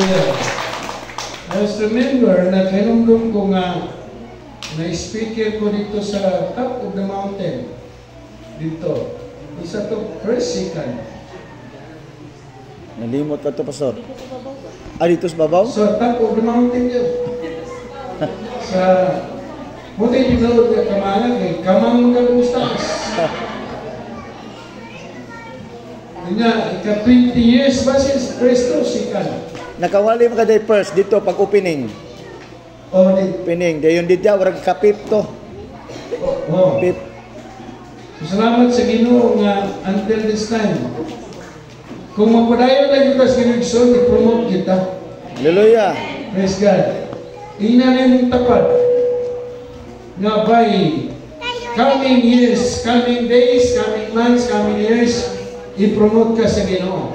Hallelujah. I just remember na kinumdum ko nga na-speaker ko dito sa top of the mountain. Dito. Isa to Persican. Nalimot ka to, Pastor. Dito sa babaw? So, top of the mountain yun. Sa buti yung load na kamanan eh. Kamang kalustas. Ika-20 years ba si Cristo sikan? Nakawali mga day first dito pag opening. Oh, opening. Dayon dito warag kapip to. Oh. Pip. Salamat sa Ginoo nga until this time. Kung mapadayon na kita sa Ginoo, i-promote kita. Hallelujah. Praise God. Ina na yung tapat nga by coming years, coming days, coming months, coming years, i-promote ka sa Ginoo.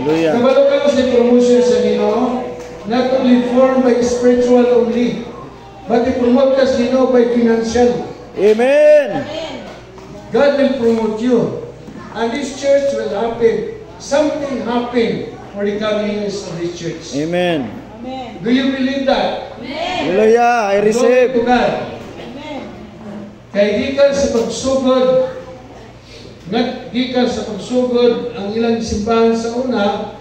Hallelujah. Kabalo ka sa promotion sa Ginoo, not only formed by spiritual only, but i-promote ka sa Ginoo by financial. Amen. God will promote you. And this church will happen. Something happen for the coming years of this church. Amen. Amen. Do you believe that? Amen. Hallelujah. I receive. Glory to God. Amen. Kaya gikan sa pagsugod, gikan sa pagsugod, ang ilang simbahan sa una,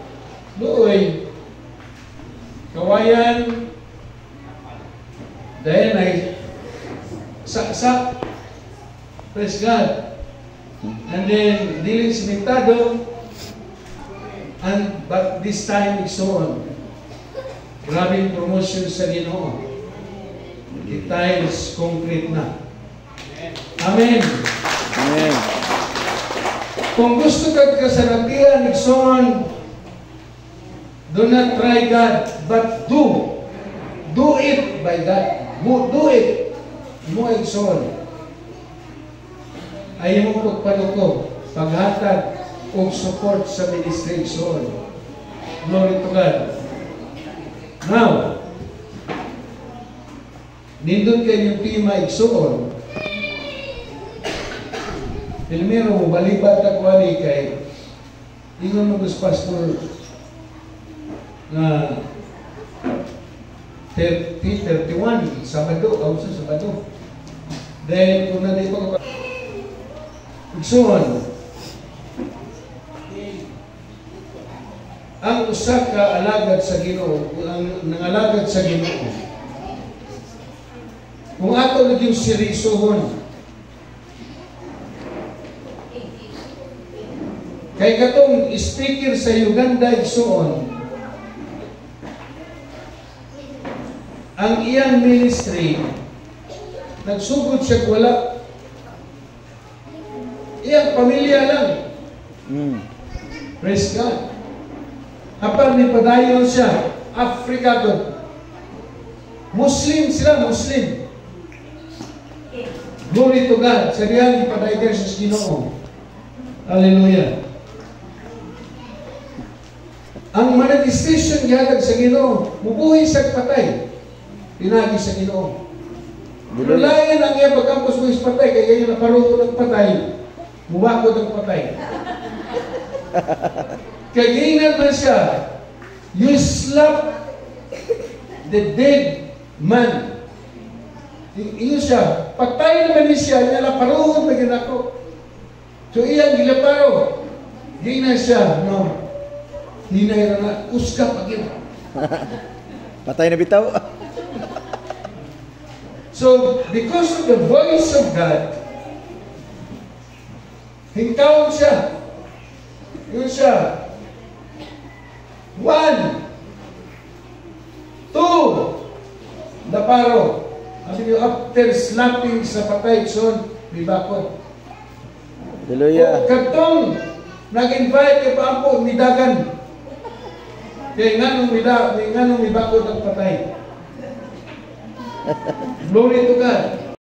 doon, kawayan, dahil ay saksak, praise God. And then, diling simentado, but this time, so on. Grabing promotion sa Ginoo. The tiles, concrete na. Amen. Amen. Kung gusto ka kasaratihan, Nixon, do not try God, but do. Do it by God. Do it. Mo Nixon. Ayaw mo pagpanuko, paghatag, o support sa administration. Glory to God. Now, nindot kayo yung tima Nixon. Primero, balibat na kuwali kay ingon mo gusto pastor na 31, Sabado, sa Sabado. Then, kung nanay ko Igsoon, ang usa ka alagad sa Ginoo, ang nangalagad sa Ginoo, kung ato naging seryosohon, kay katong speaker sa Uganda igsoon, ang iyang ministry, nagsugod siya wala. Iyang pamilya lang. Praise God. Kapag may padayon siya, Africa doon. Muslim sila, Muslim. Glory to God. Sa riyang ipadayon sa Ginoo. Hallelujah. Ang manifestation gihatag sa Ginoo, mubuhi sa patay. Pinagi sa Ginoo. Pero layan ang iya pagkampos mo is patay, kaya yung naparuto ng patay, mubako ng patay. Kaya ginan man siya, you slap the dead man. Iyo siya, patay naman siya, niya naparuto na ginako. So iyang gilaparo, ginan siya, no, hinay na, uska pa gina. Patay na bitaw. So, because of the voice of God, hingkaw siya. Yun siya. 1, 2, naparo. Sabi niyo, after slapping sa patay, son, may bakot. Hallelujah. O katong, nag-invite kay Paampo, midagan. Kaya nga nung may bakot ang patay. Glory to God.